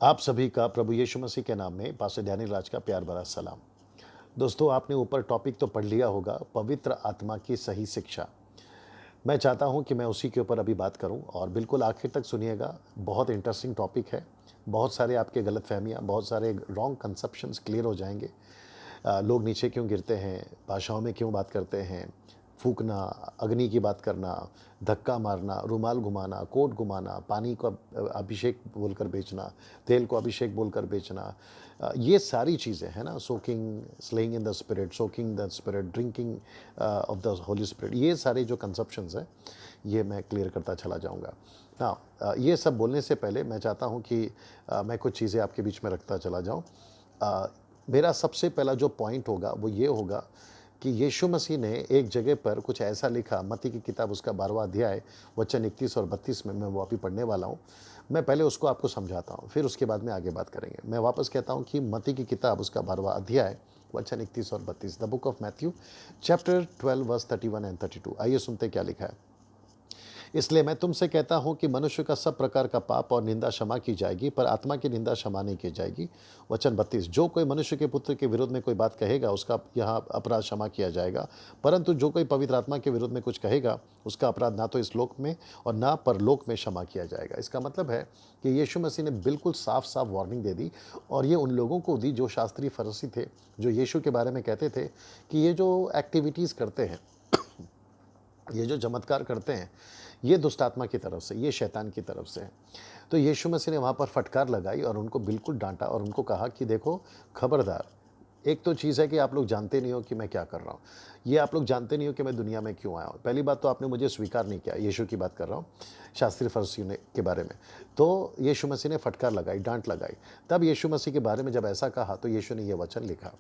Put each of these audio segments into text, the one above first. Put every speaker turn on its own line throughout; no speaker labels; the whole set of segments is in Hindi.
आप सभी का प्रभु यीशु मसीह के नाम में पास्टर डैनियल राज का प्यार भरा सलाम। दोस्तों, आपने ऊपर टॉपिक तो पढ़ लिया होगा, पवित्र आत्मा की सही शिक्षा। मैं चाहता हूं कि मैं उसी के ऊपर अभी बात करूं और बिल्कुल आखिर तक सुनिएगा। बहुत इंटरेस्टिंग टॉपिक है। बहुत सारे आपके गलतफहमियां, बहुत सारे रॉन्ग कंसेप्शंस क्लियर हो जाएंगे। लोग नीचे क्यों गिरते हैं, भाषाओं में क्यों बात करते हैं, फूकना, अग्नि की बात करना, धक्का मारना, रुमाल घुमाना, कोट घुमाना, पानी को अभिषेक बोलकर बेचना, तेल को अभिषेक बोलकर बेचना, ये सारी चीज़ें हैं ना, soaking, slaying in the spirit, soaking the spirit, drinking of the Holi spirit, ये सारे जो कंसेप्शंस हैं, ये मैं क्लियर करता चला जाऊंगा। हाँ, ये सब बोलने से पहले मैं चाहता हूँ कि मैं कुछ चीज़ें आपके बीच में रखता चला जाऊँ। मेरा सबसे पहला जो पॉइंट होगा वो ये होगा कि यीशु मसीह ने एक जगह पर कुछ ऐसा लिखा, मत्ती की किताब उसका 12वां अध्याय वचन 31 और 32 में मैं वो अभी पढ़ने वाला हूँ। मैं पहले उसको आपको समझाता हूँ, फिर उसके बाद में आगे बात करेंगे। मैं वापस कहता हूँ कि मत्ती की किताब उसका 12वां अध्याय वचन 31 और 32, the book of Matthew chapter 12 verse 31 and 32। आइए सुनते क्या लिखा है। इसलिए मैं तुमसे कहता हूं कि मनुष्य का सब प्रकार का पाप और निंदा क्षमा की जाएगी, पर आत्मा की निंदा क्षमा नहीं की जाएगी। वचन 32, जो कोई मनुष्य के पुत्र के विरोध में कोई बात कहेगा, उसका यहाँ अपराध क्षमा किया जाएगा, परंतु जो कोई पवित्र आत्मा के विरोध में कुछ कहेगा, उसका अपराध ना तो इस लोक में और ना परलोक में क्षमा किया जाएगा। इसका मतलब है कि यीशु मसीह ने बिल्कुल साफ साफ वार्निंग दे दी, और ये उन लोगों को दी जो शास्त्री फरीसी थे, जो यीशु के बारे में कहते थे कि ये जो एक्टिविटीज़ करते हैं, ये जो चमत्कार करते हैं, ये दुष्ट आत्मा की तरफ से, ये शैतान की तरफ से है। तो यीशु मसीह ने वहाँ पर फटकार लगाई और उनको बिल्कुल डांटा और उनको कहा कि देखो, खबरदार, एक तो चीज़ है कि आप लोग जानते नहीं हो कि मैं क्या कर रहा हूँ। ये आप लोग जानते नहीं हो कि मैं दुनिया में क्यों आया हूँ। पहली बात तो आपने मुझे स्वीकार नहीं किया। यीशु की बात कर रहा हूँ, शास्त्री फरीसियों ने के बारे में। तो यीशु मसीह ने फटकार लगाई, डांट लगाई। तब यीशु मसीह के बारे में जब ऐसा कहा तो यीशु ने ये वचन लिखा।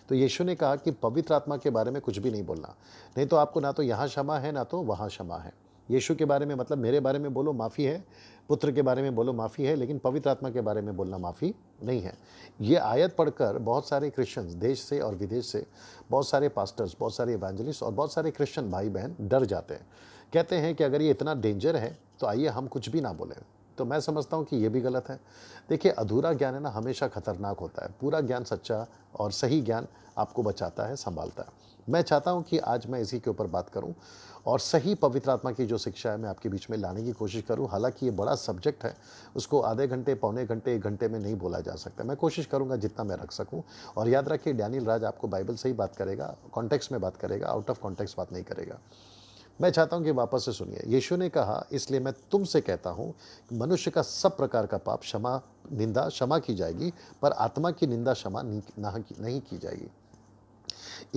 तो यीशु ने कहा कि पवित्र आत्मा के बारे में कुछ भी नहीं बोलना, नहीं तो आपको ना तो यहाँ क्षमा है ना तो वहाँ क्षमा है। यीशु के बारे में मतलब मेरे बारे में बोलो माफ़ी है, पुत्र के बारे में बोलो माफ़ी है, लेकिन पवित्र आत्मा के बारे में बोलना माफ़ी नहीं है। ये आयत पढ़कर बहुत सारे क्रिश्चियंस देश से और विदेश से, बहुत सारे पास्टर्स, बहुत सारे इवेंजलिस्ट और बहुत सारे क्रिश्चियन भाई बहन डर जाते हैं। कहते हैं कि अगर ये इतना डेंजर है तो आइए हम कुछ भी ना बोलें। तो मैं समझता हूँ कि ये भी गलत है। देखिए, अधूरा ज्ञान है ना, हमेशा खतरनाक होता है। पूरा ज्ञान, सच्चा और सही ज्ञान आपको बचाता है, संभालता है। मैं चाहता हूँ कि आज मैं इसी के ऊपर बात करूँ और सही पवित्र आत्मा की जो शिक्षा है मैं आपके बीच में लाने की कोशिश करूँ। हालांकि ये बड़ा सब्जेक्ट है, उसको आधे घंटे, पौने घंटे, 1 घंटे में नहीं बोला जा सकता। मैं कोशिश करूँगा जितना मैं रख सकूँ। और याद रखिए, डैनियल राज आपको बाइबल से ही बात करेगा, कॉन्टेक्स्ट में बात करेगा, आउट ऑफ कॉन्टेक्स्ट बात नहीं करेगा। मैं चाहता हूं कि वापस से सुनिए। यीशु ने कहा, इसलिए मैं तुमसे कहता हूं कि मनुष्य का सब प्रकार का पाप निंदा क्षमा की जाएगी, पर आत्मा की निंदा क्षमा नहीं की जाएगी।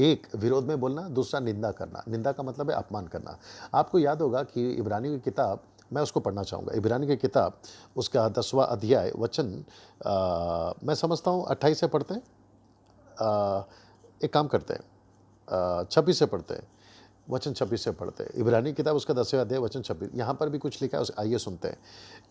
एक, विरोध में बोलना, दूसरा निंदा करना। निंदा का मतलब है अपमान करना। आपको याद होगा कि इब्रानियों की किताब, मैं उसको पढ़ना चाहूँगा। इब्रानियों की किताब उसका 10वां अध्याय वचन मैं समझता हूँ 28 से पढ़ते हैं। एक काम करते हैं, 26 से पढ़ते हैं, वचन 26 से पढ़ते हैं। इब्रानी किताब उसका 10वां अध्याय वचन 26, यहाँ पर भी कुछ लिखा है, आइए सुनते हैं।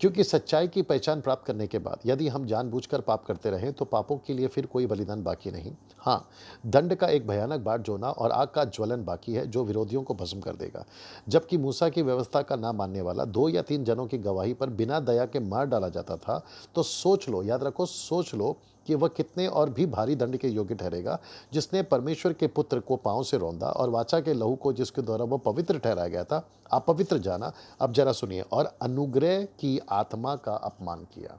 क्योंकि सच्चाई की पहचान प्राप्त करने के बाद यदि हम जानबूझकर पाप करते रहें तो पापों के लिए फिर कोई बलिदान बाकी नहीं। हाँ, दंड का एक भयानक बाट जोना और आग का ज्वलन बाकी है, जो विरोधियों को भस्म कर देगा। जबकि मूसा की व्यवस्था का ना मानने वाला 2 या 3 जनों की गवाही पर बिना दया के मार डाला जाता था, तो सोच लो, याद रखो, सोच लो कि वह कितने और भी भारी दंड के योग्य ठहरेगा, जिसने परमेश्वर के पुत्र को पांव से रौंदा और वाचा के लहू को जिसके द्वारा वह पवित्र ठहराया गया था अपवित्र जाना। अब जरा सुनिए, और अनुग्रह की आत्मा का अपमान किया।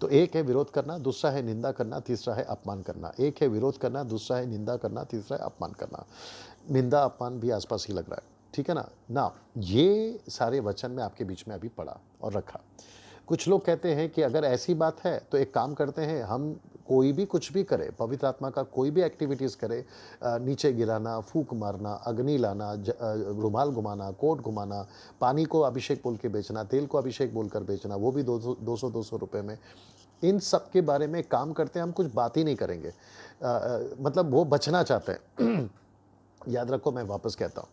तो एक है विरोध करना, दूसरा है निंदा करना, तीसरा है अपमान करना। एक है विरोध करना, दूसरा है निंदा करना, तीसरा है अपमान करना। निंदा अपमान भी आसपास ही लग रहा है, ठीक है ना। ये सारे वचन में आपके बीच में अभी पढ़ा और रखा। कुछ लोग कहते हैं कि अगर ऐसी बात है तो एक काम करते हैं, हम कोई भी कुछ भी करे, पवित्र आत्मा का कोई भी एक्टिविटीज़ करे, नीचे गिराना, फूंक मारना, अग्नि लाना, रुमाल घुमाना, कोट घुमाना, पानी को अभिषेक बोल के बेचना, तेल को अभिषेक बोलकर बेचना, वो भी 200 रुपये में, इन सब के बारे में काम करते हैं। हम कुछ बात ही नहीं करेंगे, मतलब वो बचना चाहते हैं। याद रखो, मैं वापस कहता हूँ,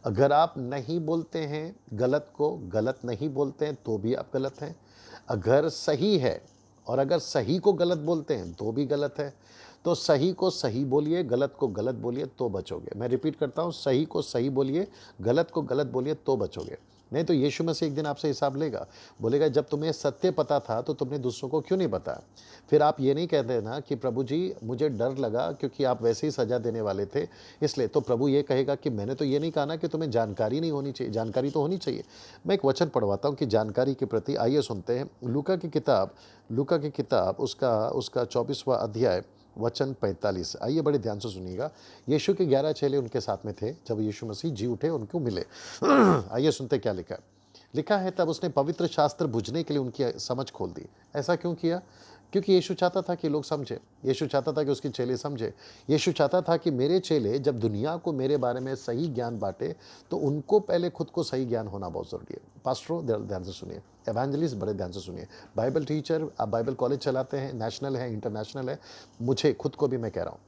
अगर आप नहीं बोलते हैं गलत को, गलत नहीं बोलते हैं तो भी आप गलत हैं। अगर सही है और अगर सही को गलत बोलते हैं तो भी गलत है। तो सही को सही बोलिए, गलत को गलत बोलिए तो बचोगे। मैं रिपीट करता हूँ, सही को सही बोलिए, गलत को गलत बोलिए तो बचोगे। नहीं तो यीशु मसीह एक दिन आपसे हिसाब लेगा। बोलेगा जब तुम्हें सत्य पता था तो तुमने दूसरों को क्यों नहीं बताया? फिर आप ये नहीं कहते ना कि प्रभु जी मुझे डर लगा क्योंकि आप वैसे ही सज़ा देने वाले थे इसलिए। तो प्रभु ये कहेगा कि मैंने तो ये नहीं कहा ना कि तुम्हें जानकारी नहीं होनी चाहिए, जानकारी तो होनी चाहिए। मैं एक वचन पढ़वाता हूँ कि जानकारी के प्रति आइए सुनते हैं। लूका की किताब उसका 24वां अध्याय वचन 45। आइए बड़े ध्यान से सुनिएगा। यीशु के 11 चेले उनके साथ में थे जब यीशु मसीह जी उठे उनको मिले। आइए सुनते क्या लिखा है। लिखा है तब उसने पवित्र शास्त्र बुझने के लिए उनकी समझ खोल दी। ऐसा क्यों किया? क्योंकि यीशु चाहता था कि लोग समझे। यीशु चाहता था कि उसके चेले समझे। यीशु चाहता था कि मेरे चेले जब दुनिया को मेरे बारे में सही ज्ञान बांटे तो उनको पहले खुद को सही ज्ञान होना बहुत ज़रूरी है। पास्टरों ध्यान से सुनिए, एवेंजलिस्ट बड़े ध्यान से सुनिए, बाइबल टीचर, आप बाइबल कॉलेज चलाते हैं, नेशनल है, इंटरनेशनल है, मुझे खुद को भी मैं कह रहा हूँ,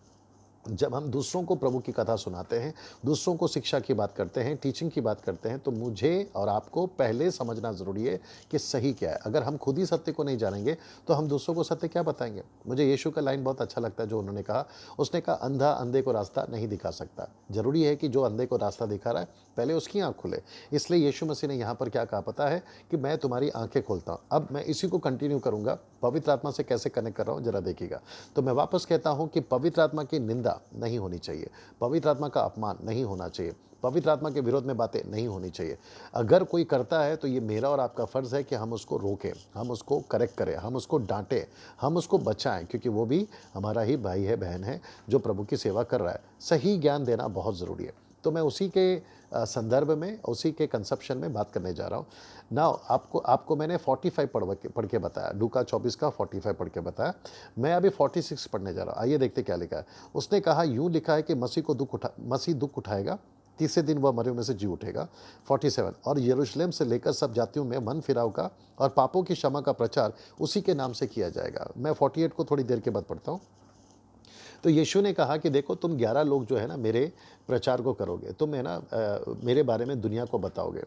जब हम दूसरों को प्रभु की कथा सुनाते हैं, दूसरों को शिक्षा की बात करते हैं, टीचिंग की बात करते हैं, तो मुझे और आपको पहले समझना ज़रूरी है कि सही क्या है। अगर हम खुद ही सत्य को नहीं जानेंगे तो हम दूसरों को सत्य क्या बताएंगे? मुझे यीशु का लाइन बहुत अच्छा लगता है जो उन्होंने कहा। उसने कहा अंधा अंधे को रास्ता नहीं दिखा सकता। ज़रूरी है कि जो अंधे को रास्ता दिखा रहा है पहले उसकी आँख खुले। इसलिए यीशु मसीह ने यहाँ पर क्या कहा पता है कि मैं तुम्हारी आँखें खोलता हूँ। अब मैं इसी को कंटिन्यू करूँगा, पवित्र आत्मा से कैसे कनेक्ट कर रहा हूँ ज़रा देखिएगा। तो मैं वापस कहता हूँ कि पवित्र आत्मा की निंदा नहीं होनी चाहिए, पवित्र आत्मा का अपमान नहीं होना चाहिए, पवित्र आत्मा के विरोध में बातें नहीं होनी चाहिए। अगर कोई करता है तो ये मेरा और आपका फ़र्ज़ है कि हम उसको रोकें, हम उसको करेक्ट करें, हम उसको डांटें, हम उसको बचाएं, क्योंकि वो भी हमारा ही भाई है, बहन है, जो प्रभु की सेवा कर रहा है। सही ज्ञान देना बहुत ज़रूरी है। तो मैं उसी के संदर्भ में, उसी के कंसेप्शन में बात करने जा रहा हूँ। नाउ आपको मैंने 45 पढ़ के बताया, लूका 24 का 45 पढ़ के बताया। मैं अभी 46 पढ़ने जा रहा हूँ। आइए देखते क्या लिखा है। उसने कहा यूँ लिखा है कि मसीह दुख उठाएगा, तीसरे दिन वह मरे में से जी उठेगा। 47 और यरूशलेम से लेकर सब जातियों में मन फिराव का और पापों की क्षमा का प्रचार उसी के नाम से किया जाएगा। मैं 48 को थोड़ी देर के बाद पढ़ता हूँ। तो यीशु ने कहा कि देखो तुम 11 लोग जो है ना मेरे प्रचार को करोगे, तुम है ना मेरे बारे में दुनिया को बताओगे,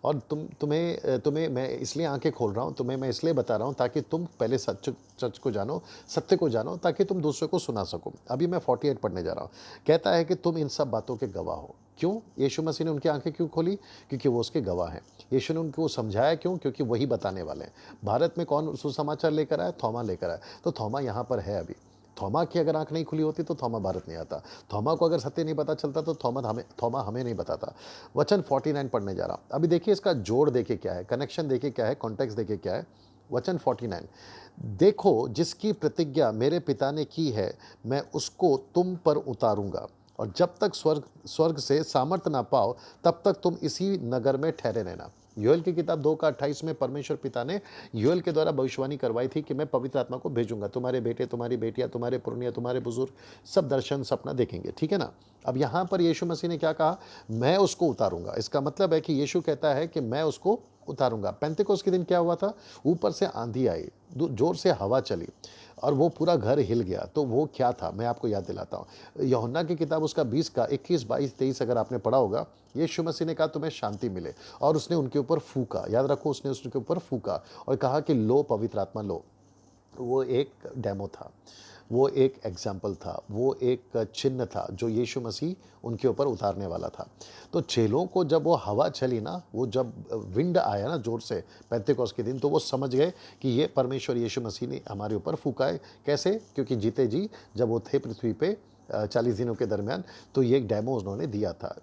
और तुम्हें मैं इसलिए आंखें खोल रहा हूँ, तुम्हें मैं इसलिए बता रहा हूँ ताकि तुम पहले सच को जानो, सत्य को जानो, ताकि तुम दूसरों को सुना सको। अभी मैं 48 पढ़ने जा रहा हूँ। कहता है कि तुम इन सब बातों के गवाह हो। क्यों यीशु मसीह ने उनकी आंखें क्यों खोली? क्योंकि वो उसके गवाह हैं। यीशु ने उनको समझाया क्यों? क्योंकि वही बताने वाले हैं। भारत में कौन सुसमाचार लेकर आया? थोमा लेकर आया। तो थोमा यहाँ पर है अभी। थोमा की अगर आंख नहीं खुली होती तो थोमा भारत नहीं आता। थोमा को अगर सत्य नहीं पता चलता तो थोमा हमें नहीं बताता। वचन 49 पढ़ने जा रहा हूँ। अभी देखिए इसका जोड़ देखिए क्या है, कनेक्शन देखिए क्या है, कॉन्टेक्स्ट देखिए क्या है। वचन 49, देखो जिसकी प्रतिज्ञा मेरे पिता ने की है मैं उसको तुम पर उतारूंगा, और जब तक स्वर्ग से सामर्थ ना पाओ तब तक तुम इसी नगर में ठहरे रहना। योएल की किताब 2 का 28 में परमेश्वर पिता ने योएल के द्वारा भविष्यवाणी करवाई थी कि मैं पवित्र आत्मा को भेजूंगा, तुम्हारे बेटे, तुम्हारी बेटियां, तुम्हारे पुरनिया, तुम्हारे बुजुर्ग सब दर्शन सपना देखेंगे। ठीक है ना? अब यहाँ पर यीशु मसीह ने क्या कहा? मैं उसको उतारूंगा। इसका मतलब है कि यीशु कहता है कि मैं उसको उतारूंगा। पेंतेकोस्त के दिन क्या हुआ था? ऊपर से आंधी आई, जोर से हवा चली और वो पूरा घर हिल गया। तो वो क्या था मैं आपको याद दिलाता हूँ। यूहन्ना की किताब उसका 20 का 21, 22, 23 अगर आपने पढ़ा होगा, यीशु मसीह ने कहा तुम्हें शांति मिले, और उसने उनके ऊपर फूका। याद रखो, उसने उसके ऊपर फूका और कहा कि लो पवित्र आत्मा लो। वो एक डेमो था, वो एक एग्जाम्पल था, वो एक चिन्ह था जो यीशु मसीह उनके ऊपर उतारने वाला था। तो चेलों को जब वो हवा चली ना, वो जब विंड आया ना ज़ोर से पेंतेकोस्त के दिन, तो वो समझ गए कि ये परमेश्वर यीशु मसीह ने हमारे ऊपर फूका है। कैसे? क्योंकि जीते जी जब वो थे पृथ्वी पे 40 दिनों के दरमियान, तो ये एक डेमो उन्होंने दिया था।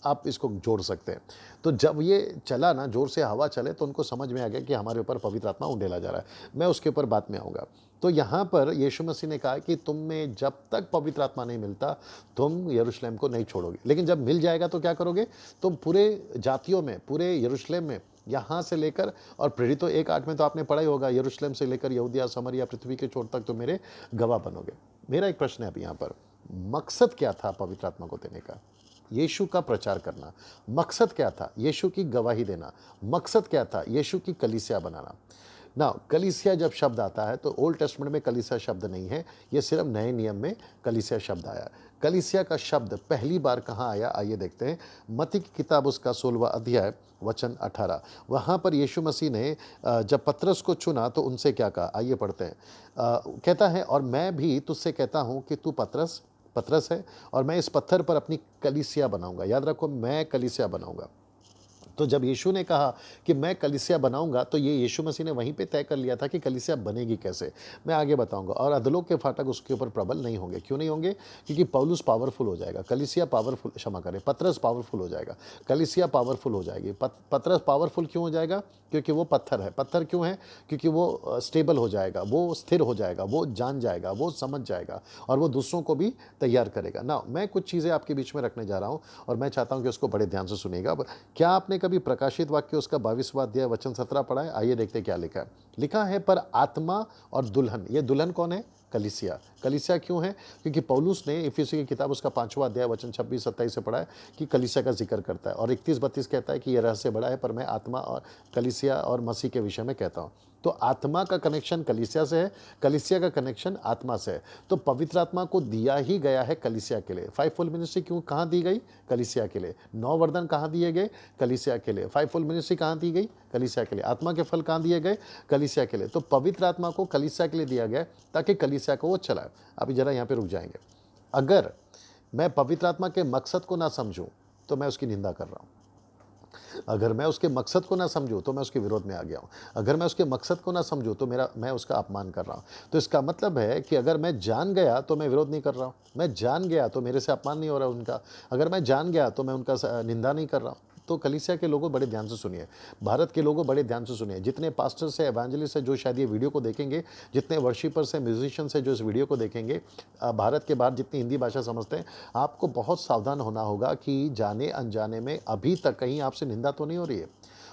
आप इसको जोड़ सकते हैं। तो जब ये चला ना, ज़ोर से हवा चले, तो उनको समझ में आ गया कि हमारे ऊपर पवित्र आत्मा उंडेला जा रहा है। मैं उसके ऊपर बात में आऊँगा। तो यहाँ पर यीशु मसीह ने कहा कि तुम में जब तक पवित्र आत्मा नहीं मिलता तुम यरूशलेम को नहीं छोड़ोगे, लेकिन जब मिल जाएगा तो क्या करोगे? तुम पूरे जातियों में, पूरे यरूशलेम में, यहाँ से लेकर, और प्रेरितों 1:8 में तो आपने पढ़ा ही होगा, यरूशलेम से लेकर यहूदिया, समरिया, पृथ्वी के छोर तक तो मेरे गवाह बनोगे। मेरा एक प्रश्न है अब यहाँ पर, मकसद क्या था पवित्र आत्मा को देने का? यीशु का प्रचार करना। मकसद क्या था? यीशु की गवाही देना। मकसद क्या था? यीशु की कलीसिया बनाना। ना कलीसिया जब शब्द आता है तो ओल्ड टेस्टमेंट में कलीसिया शब्द नहीं है, ये सिर्फ नए नियम में कलीसिया शब्द आया। कलीसिया का शब्द पहली बार कहाँ आया? आइए देखते हैं। मत्ती की किताब उसका 16वां अध्याय वचन 18। वहाँ पर यीशु मसीह ने जब पतरस को चुना तो उनसे क्या कहा? आइए पढ़ते हैं। कहता है और मैं भी तुझसे कहता हूँ कि तू पतरस है और मैं इस पत्थर पर अपनी कलीसिया बनाऊंगा। याद रखो, मैं कलीसिया बनाऊंगा। तो जब यीशु ने कहा कि मैं कलीसिया बनाऊंगा, तो ये यीशु मसीह ने वहीं पे तय कर लिया था कि कलीसिया बनेगी कैसे। मैं आगे बताऊंगा। और अधलोक के फाटक उसके ऊपर प्रबल नहीं होंगे। क्यों नहीं होंगे? क्योंकि पौलुस पावरफुल हो जाएगा, कलीसिया पावरफुल, क्षमा करें, पतरस पावरफुल हो जाएगा, कलीसिया पावरफुल हो जाएगी। पतरस पावरफुल क्यों हो जाएगा? क्योंकि वो पत्थर है। पत्थर क्यों है? क्योंकि वो स्टेबल हो जाएगा, वो स्थिर हो जाएगा, वो जान जाएगा, वो समझ जाएगा, और वो दूसरों को भी तैयार करेगा ना। मैं कुछ चीज़ें आपके बीच में रखने जा रहा हूँ और मैं चाहता हूँ कि उसको बड़े ध्यान से सुनिएगा। क्या आपने कभी प्रकाशित वाक्य उसका 22वां अध्याय वचन 17 पढ़ा है? आइए देखते हैं क्या लिखा है। लिखा है, पर आत्मा और दुल्हन। ये दुल्हन कौन है? कलीसिया। कलीसिया क्यों है? क्योंकि पौलुस ने इफिसियों की किताब उसका 5वां अध्याय वचन 26-27 से पढ़ा है कि कलीसिया का जिक्र करता है, और 31-32 कहता है कि यह रहस्य बड़ा है, पर मैं आत्मा और कलीसिया और मसीह के विषय में कहता हूँ। तो आत्मा का कनेक्शन कलीसिया से है, कलीसिया का कनेक्शन आत्मा से है। तो पवित्र आत्मा को दिया ही गया है कलीसिया के लिए। 5 फुल मिनिस्ट्री क्यों कहाँ दी गई? कलीसिया के लिए। 9 वरदान कहाँ दिए गए? कलीसिया के लिए। 5 फुल मिनिस्ट्री कहाँ दी गई? कलीसिया के लिए। आत्मा के फल कहाँ दिए गए? कलीसिया के लिए। तो पवित्र आत्मा को कलीसिया के लिए दिया गया ताकि कलीसिया को वो चलाए। अभी जरा यहाँ पे रुक जाएंगे। अगर मैं पवित्र आत्मा के मकसद को ना समझूं तो मैं उसकी निंदा कर रहा हूँ। अगर मैं उसके मकसद को ना समझूं तो मैं उसके विरोध में आ गया हूँ। अगर मैं उसके मकसद को ना समझूं तो मैं उसका अपमान कर रहा हूँ। तो इसका मतलब है कि अगर मैं जान गया तो मैं विरोध नहीं कर रहा हूँ, मैं जान गया तो मेरे से अपमान नहीं हो रहा उनका, अगर मैं जान गया तो मैं उनका निंदा नहीं कर रहा हूँ। तो कलीसिया के लोगों बड़े ध्यान से सुनिए, भारत के लोगों बड़े ध्यान से सुनिए, जितने पास्टर्स है, एवेंजलिस्ट है जो शायद ये वीडियो को देखेंगे, जितने वर्शिपर्स हैं, म्यूजिशियंस है जो इस वीडियो को देखेंगे, भारत के बाहर जितनी हिंदी भाषा समझते हैं, आपको बहुत सावधान होना होगा कि जाने अनजाने में अभी तक कहीं आपसे निंदा तो नहीं हो रही है।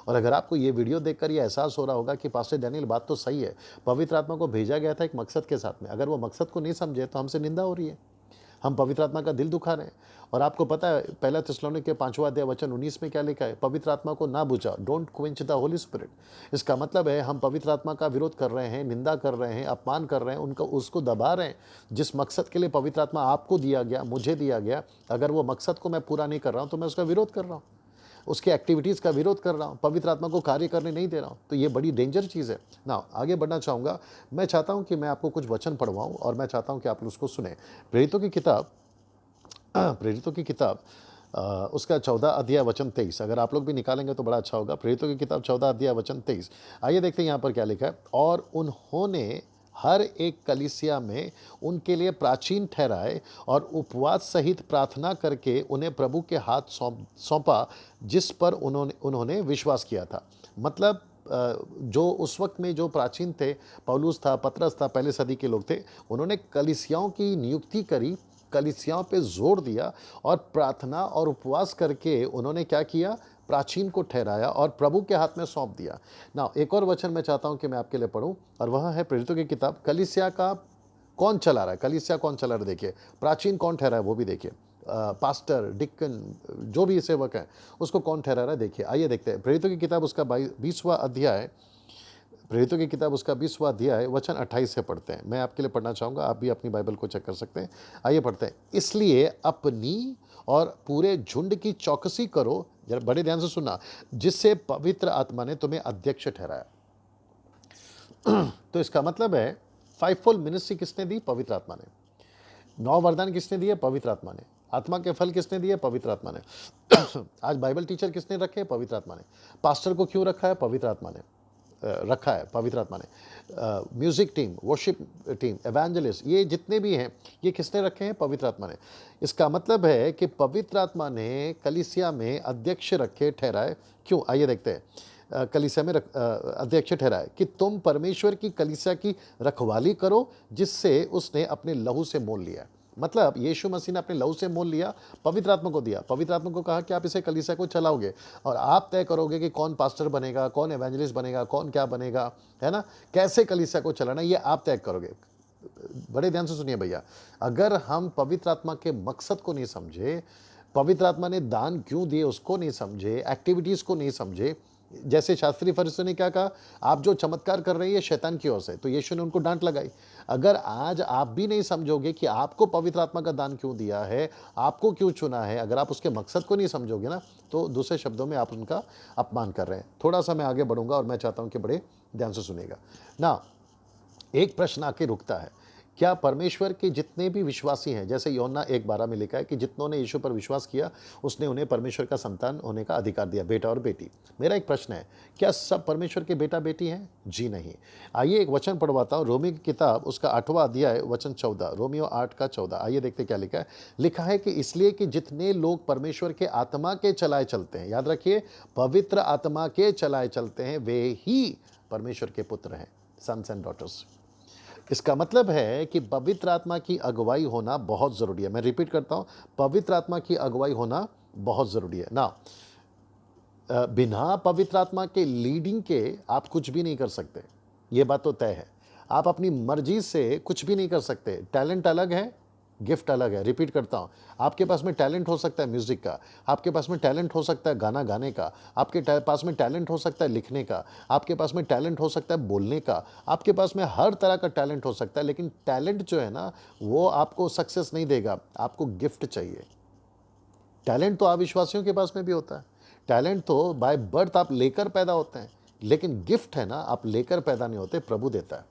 और अगर आपको ये वीडियो देखकर ये एहसास हो रहा होगा कि पास्टर डैनियल बात तो सही है, पवित्र आत्मा को भेजा गया था एक मकसद के साथ में, अगर वो मकसद को नहीं समझे तो हमसे निंदा हो रही है, हम पवित्र आत्मा का दिल दुखा रहे हैं। और आपको पता है पहला थिस्सलुनीके 5वां अध्याय वचन 19 में क्या लिखा है? पवित्र आत्मा को ना बुझा, don't quench the Holi spirit. इसका मतलब है हम पवित्र आत्मा का विरोध कर रहे हैं, निंदा कर रहे हैं, अपमान कर रहे हैं, उनको उसको दबा रहे हैं। जिस मकसद के लिए पवित्र आत्मा आपको दिया गया, मुझे दिया गया, अगर वो मकसद को मैं पूरा नहीं कर रहा हूँ तो मैं उसका विरोध कर रहा हूँ, उसके एक्टिविटीज़ का विरोध कर रहा हूँ, पवित्र आत्मा को कार्य करने नहीं दे रहा हूँ। तो ये बड़ी डेंजर चीज़ है ना। आगे बढ़ना चाहूँगा। मैं चाहता हूँ कि मैं आपको कुछ वचन पढ़वाऊँ और मैं चाहता हूँ कि आप उसको सुने। प्रेरितों की किताब प्रेरितों की किताब उसका 14 अध्याय वचन 23, अगर आप लोग भी निकालेंगे तो बड़ा अच्छा होगा। प्रेरितों की किताब 14 अध्याय वचन 23। आइए देखते हैं यहाँ पर क्या लिखा है। और उन्होंने हर एक कलीसिया में उनके लिए प्राचीन ठहराए और उपवास सहित प्रार्थना करके उन्हें प्रभु के हाथ सौंपा, जिस पर उन्होंने विश्वास किया था। मतलब जो उस वक्त में जो प्राचीन थे, पौलुस था, पतरस था, पहले सदी के लोग थे, उन्होंने कलीसियाओं की नियुक्ति करी, कलीसियाओं पे जोर दिया और प्रार्थना और उपवास करके उन्होंने क्या किया? प्राचीन को ठहराया और प्रभु के हाथ में सौंप दिया ना। एक और वचन मैं चाहता हूं कि मैं आपके लिए पढ़ूं, और वह है प्रेरितों की किताब। कलीसिया का कौन चला रहा है? कलीसिया कौन चला रहा है? देखिए, प्राचीन कौन ठहरा है वो भी देखिए। पास्टर, डिक्कन, जो भी सेवक है उसको कौन ठहरा रहा है? देखिए, आइए देखते हैं। प्रेरितों की किताब उसका 20वां अध्याय, प्रेरितों की किताब उसका 20वां अध्याय वचन 28 से पढ़ते हैं। मैं आपके लिए पढ़ना चाहूँगा, आप भी अपनी बाइबल को चेक कर सकते हैं। आइए पढ़ते हैं। इसलिए अपनी और पूरे झुंड की चौकसी करो, जरा बड़े ध्यान से सुनना, जिससे पवित्र आत्मा ने तुम्हें अध्यक्ष ठहराया। तो इसका मतलब है 5 फुल मिनिस्ट्री किसने दी? पवित्र आत्मा ने। 9 वरदान किसने दिए? पवित्र आत्मा ने। आत्मा के फल किसने दिए? पवित्र आत्मा ने। आज बाइबल टीचर किसने रखे? पवित्र आत्मा ने। पास्टर को क्यों रखा है? पवित्र आत्मा ने रखा है, पवित्र आत्मा ने। Music team, worship team, evangelist, ये जितने भी हैं, ये किसने रखे हैं? पवित्र आत्मा ने। इसका मतलब है कि पवित्र आत्मा ने कलीसिया में अध्यक्ष रखे, ठहराए। क्यों? आइए देखते हैं। कलीसिया में अध्यक्ष ठहराए कि तुम परमेश्वर की कलीसिया की रखवाली करो, जिससे उसने अपने लहू से मोल लिया है। मतलब यीशु मसीह ने अपने लहू से मोल लिया, पवित्र आत्मा को दिया, पवित्र आत्मा को कहा कि आप इसे कलीसिया को चलाओगे और आप तय करोगे कि कौन पास्टर बनेगा, कौन एवेंजलिस्ट बनेगा, कौन क्या बनेगा, है ना, कैसे कलीसिया को चलाना, ये आप तय करोगे। बड़े ध्यान से सुनिए भैया, अगर हम पवित्र आत्मा के मकसद को नहीं समझे, पवित्र आत्मा ने दान क्यों दिए उसको नहीं समझे, एक्टिविटीज को नहीं समझे, जैसे शास्त्री फरीसियों ने क्या कहा, आप जो चमत्कार कर रहे हैं ये शैतान की ओर से, तो यीशु ने उनको डांट लगाई। अगर आज आप भी नहीं समझोगे कि आपको पवित्र आत्मा का दान क्यों दिया है, आपको क्यों चुना है, अगर आप उसके मकसद को नहीं समझोगे ना, तो दूसरे शब्दों में आप उनका अपमान कर रहे हैं। थोड़ा सा मैं आगे बढ़ूंगा और मैं चाहता हूं कि बड़े ध्यान से सुनिएगा ना। एक प्रश्न आके रुकता है क्या परमेश्वर के जितने भी विश्वासी हैं, जैसे यूहन्ना 1:12 में लिखा है कि जितनों ने यीशु पर विश्वास किया, उसने उन्हें परमेश्वर का संतान होने का अधिकार दिया, बेटा और बेटी। मेरा एक प्रश्न है, क्या सब परमेश्वर के बेटा-बेटी हैं? जी नहीं। आइए एक वचन पढ़वाता हूँ, रोमी की किताब उसका 8वां अध्याय वचन 14, रोमियो 8 का 14। आइए देखते हैं क्या लिखा है। लिखा है कि इसलिए कि जितने लोग परमेश्वर के आत्मा के चलाए चलते हैं, याद रखिए, पवित्र आत्मा के चलाए चलते हैं, वे ही परमेश्वर के पुत्र हैं, सन्स एंड डॉटर्स। इसका मतलब है कि पवित्र आत्मा की अगुवाई होना बहुत ज़रूरी है। मैं रिपीट करता हूँ, पवित्र आत्मा की अगुवाई होना बहुत ज़रूरी है ना। बिना पवित्र आत्मा के लीडिंग के आप कुछ भी नहीं कर सकते, ये बात तो तय है। आप अपनी मर्जी से कुछ भी नहीं कर सकते। टैलेंट अलग है, गिफ्ट अलग है। रिपीट करता हूँ, आपके पास में टैलेंट हो सकता है म्यूज़िक का, आपके पास में टैलेंट हो सकता है गाना गाने का, आपके पास में टैलेंट हो सकता है लिखने का, आपके पास में टैलेंट हो सकता है बोलने का, आपके पास में हर तरह का टैलेंट हो सकता है, लेकिन टैलेंट जो है ना, वो आपको सक्सेस नहीं देगा, आपको गिफ्ट चाहिए। टैलेंट तो अविश्वासियों के पास में भी होता है। टैलेंट तो बाय बर्थ आप लेकर पैदा होते हैं, लेकिन गिफ्ट है ना, आप लेकर पैदा नहीं होते, प्रभु देता है।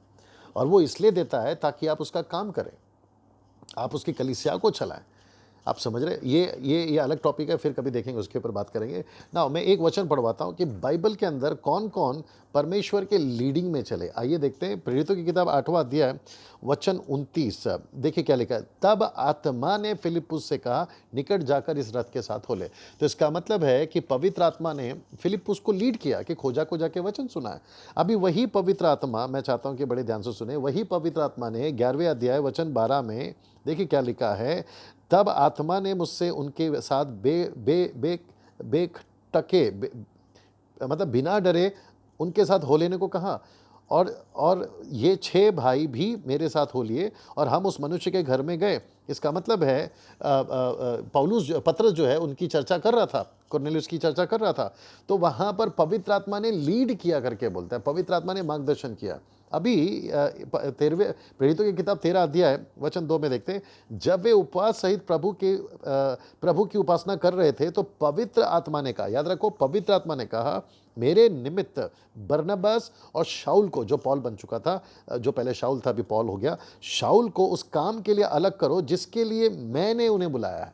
और वो इसलिए देता है ताकि आप उसका काम करें, आप उसकी कलीसिया को चलाएं। आप समझ रहे हैं? ये अलग टॉपिक है, फिर कभी देखेंगे, उसके ऊपर बात करेंगे ना। मैं एक वचन पढ़वाता हूँ कि बाइबल के अंदर कौन कौन परमेश्वर के लीडिंग में चले। आइए देखते हैं, प्रेरितों की किताब 8वां अध्याय वचन 29। देखिए क्या लिखा है। तब आत्मा ने फिलिप्पुस से कहा, निकट जाकर इस रथ के साथ हो ले। तो इसका मतलब है कि पवित्र आत्मा ने फिलिप्पुस को लीड किया कि खोजा को जाके वचन सुना है। अभी वही पवित्र आत्मा, मैं चाहता हूँ कि बड़े ध्यान से सुने, वही पवित्र आत्मा ने 11वें अध्याय वचन 12 में देखिए क्या लिखा है। तब आत्मा ने मुझसे उनके साथ बेखटके मतलब बिना डरे उनके साथ हो लेने को कहा। और ये 6 भाई भी मेरे साथ हो लिए और हम उस मनुष्य के घर में गए। इसका मतलब है पतरस जो है उनकी चर्चा कर रहा था, कुरनेलियुस की चर्चा कर रहा था, तो वहाँ पर पवित्र आत्मा ने लीड किया करके बोलता है, पवित्र आत्मा ने मार्गदर्शन किया। अभी 13वें प्रेरितों की किताब 13 अध्याय वचन 2 में देखते हैं, जब वे उपवास सहित प्रभु की उपासना कर रहे थे, तो पवित्र आत्मा ने कहा, याद रखो, पवित्र आत्मा ने कहा, मेरे निमित्त बरनबास और शाऊल को, जो पौल बन चुका था, जो पहले शाऊल था अभी पौल हो गया, शाऊल को उस काम के लिए अलग करो जिसके लिए मैंने उन्हें बुलाया है।